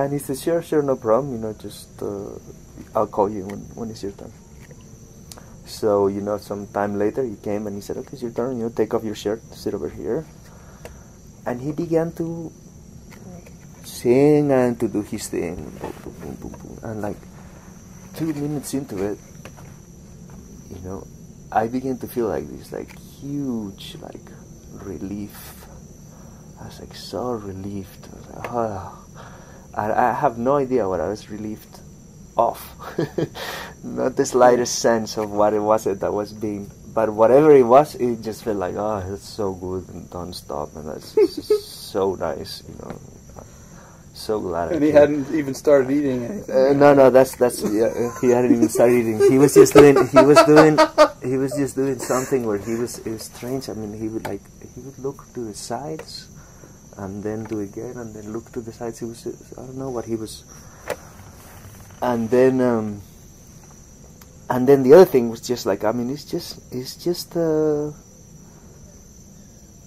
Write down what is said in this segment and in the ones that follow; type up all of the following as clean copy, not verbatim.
And he said, sure, no problem. Just I'll call you when it's your turn. So some time later he came and he said, okay, it's your turn. Take off your shirt, sit over here. And he began to sing and to do his thing. Boom, boom, boom, boom, boom. And like 2 minutes into it, I began to feel like this huge relief. I was so relieved. I was like, oh. I have no idea what I was relieved of. Not the slightest sense of what it was that was being. But whatever it was, it just felt like, oh, it's so good and don't stop, and that's so nice, So glad. And he hadn't even started eating anything. No, that's yeah, he hadn't even started eating. He was just doing something where it was strange. I mean, he would look to the sides, and then do again, and then look to the sides. He was, I don't know what he was. And then the other thing was just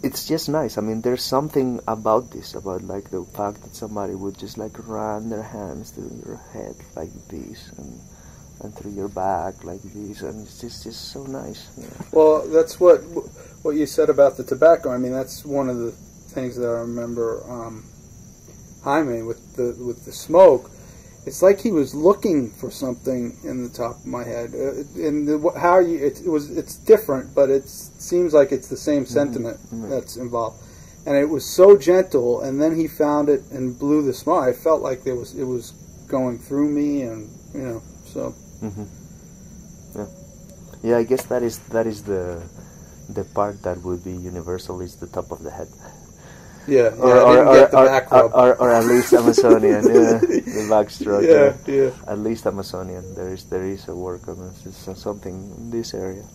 it's just nice. I mean, there's something about this, about the fact that somebody would just run their hands through your head like this, and through your back like this, and it's just so nice. Yeah. Well, that's what you said about the tobacco. I mean, that's one of the things that I remember Jaime with the smoke. It's like he was looking for something in the top of my head. It's different, but it seems like it's the same sentiment that's involved. And it was so gentle, and then he found it and blew the smoke. I felt like it was going through me, and so. Yeah, I guess that is the part that would be universal, is the top of the head. Yeah, I didn't get the back rub. Or at least Amazonian, the backstroke. Yeah. At least Amazonian. There is a work on this. It's something in this area.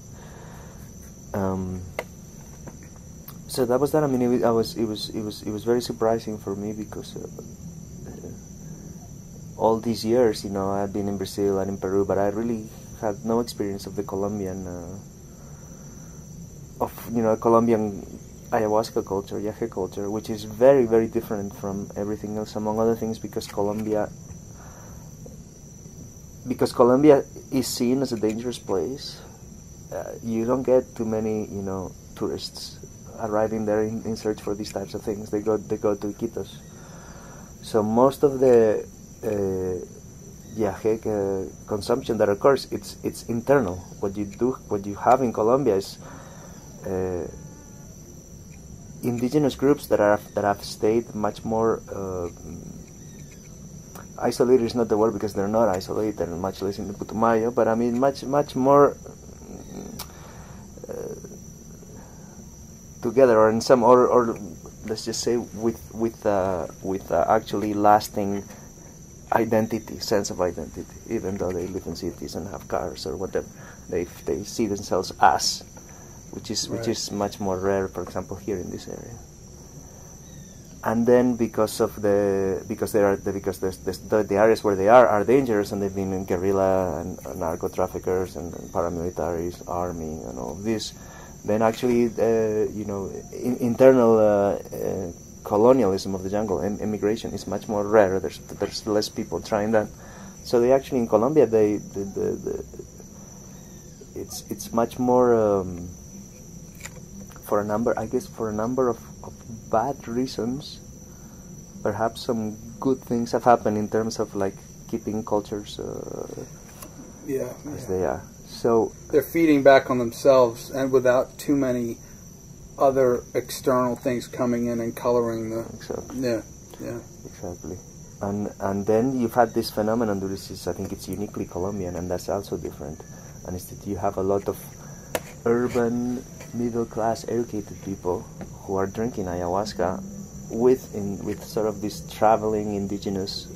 So that was that. I mean, it was very surprising for me because all these years, I had been in Brazil and in Peru, but I really had no experience of the Colombian, Colombian ayahuasca culture, yaje culture, which is very, very different from everything else, among other things, because Colombia is seen as a dangerous place. You don't get too many, tourists arriving there in search for these types of things. They go to Iquitos. So most of the yaje consumption that occurs, it's internal. What you have in Colombia is indigenous groups that have stayed much more isolated is not the word, because they're not isolated, and much less in the Putumayo, but I mean much more together, or in some, or let's just say with actually lasting identity, sense of identity, even though they live in cities and have cars or whatever, they see themselves as. Which is much more rare, for example, here in this area. And then because the areas where they are dangerous, and they've been in guerrilla and narco traffickers and paramilitaries, army, and all of this, then actually internal colonialism of the jungle and immigration is much more rare. There's less people trying that. So they actually in Colombia it's much more. For a number of bad reasons, perhaps some good things have happened in terms of keeping cultures as they are. So they're feeding back on themselves, and without too many other external things coming in and coloring the. Exactly. Yeah. Exactly. And then you've had this phenomenon. I think it's uniquely Colombian, and that's also different. And it's that you have a lot of urban, middle-class, educated people who are drinking ayahuasca with sort of these traveling indigenous,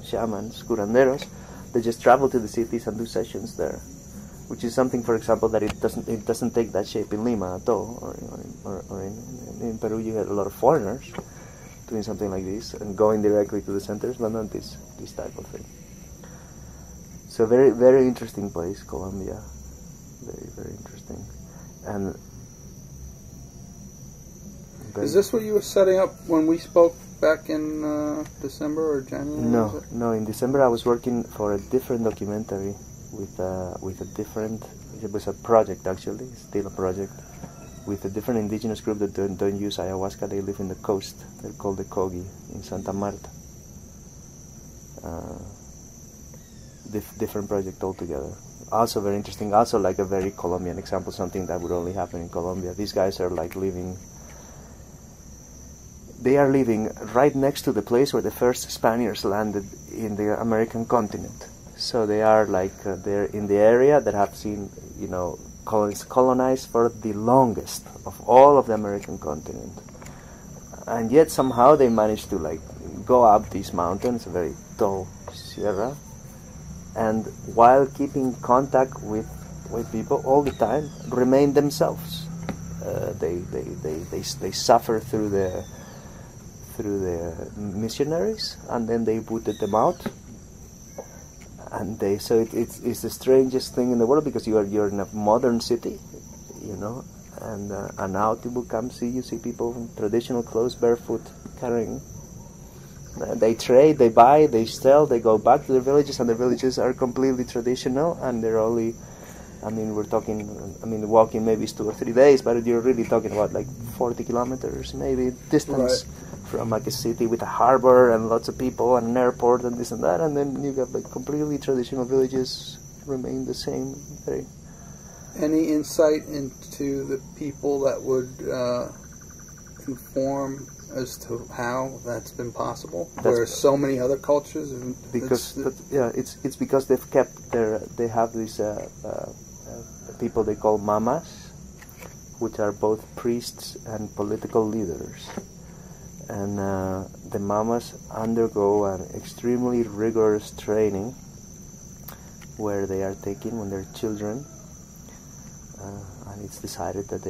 shamans, curanderos. They just travel to the cities and do sessions there, which is something, for example, that it doesn't take that shape in Lima at all, or in Peru. You get a lot of foreigners doing something like this and going directly to the centers, but not this type of thing. So very, very interesting place, Colombia. Very, very interesting. And is this what you were setting up when we spoke back in December or January? No. In December I was working for a different documentary with a different. It was a project actually, still a project, with a different indigenous group that don't use ayahuasca. They live in the coast. They're called the Kogi in Santa Marta. Different project altogether. Also very interesting. Also like a very Colombian example, something that would only happen in Colombia. These guys are like living. They are living right next to the place where the first Spaniards landed in the American continent. So they are like they're in the area that have seen, colonized for the longest of all of the American continent, and yet somehow they managed to like go up these mountains, a very tall sierra, and while keeping contact with people all the time, remain themselves. They suffer through the missionaries, and then they booted them out. And it's the strangest thing in the world, because you're in a modern city, and now people come see you, see people in traditional clothes, barefoot, carrying. They trade, they buy, they sell, they go back to their villages, and the villages are completely traditional, and they're only, we're talking, walking maybe is 2 or 3 days, but you're really talking about like 40 kilometers maybe distance. Right. From like a city with a harbor and lots of people and an airport and this and that, and then you got like completely traditional villages remain the same. Any insight into the people that would inform as to how that's been possible? Where so many other cultures, it's because they've kept they have these people they call mamas, which are both priests and political leaders. And the mamas undergo an extremely rigorous training where they are taken when they're children, and it's decided that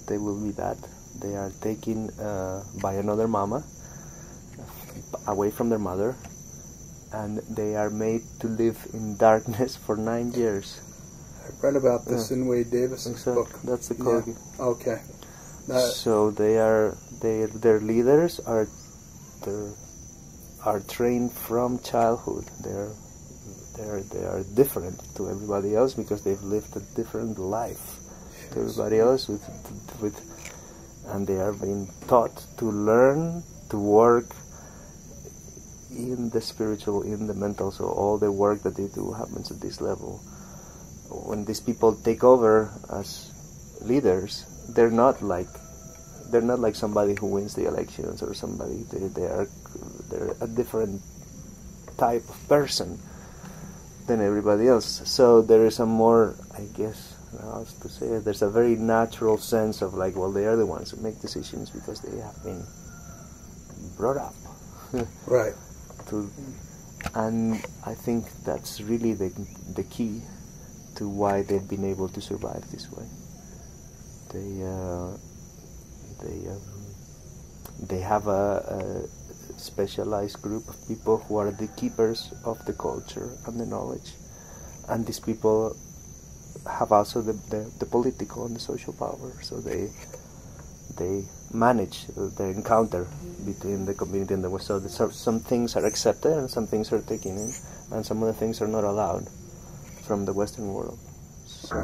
they will be that. They are taken by another mama away from their mother, and they are made to live in darkness for 9 years. I read about this in Wade Davis's book. That's the Kogi. Yeah. Okay. So their leaders are trained from childhood. They are different to everybody else because they've lived a different life to everybody else and they are being taught to learn to work in the spiritual, in the mental. So all the work that they do happens at this level. When these people take over as leaders, they're not like somebody who wins the elections or somebody. They're a different type of person than everybody else. So there is a more, I guess, how else to say it, there's a very natural sense of like, well, they are the ones who make decisions because they have been brought up. Right. And I think that's really the key to why they've been able to survive this way. They have a specialized group of people who are the keepers of the culture and the knowledge, and these people have also the political and the social power. So they manage the encounter between the community and the West. So some things are accepted and some things are taken in, and some of the things are not allowed from the Western world. So.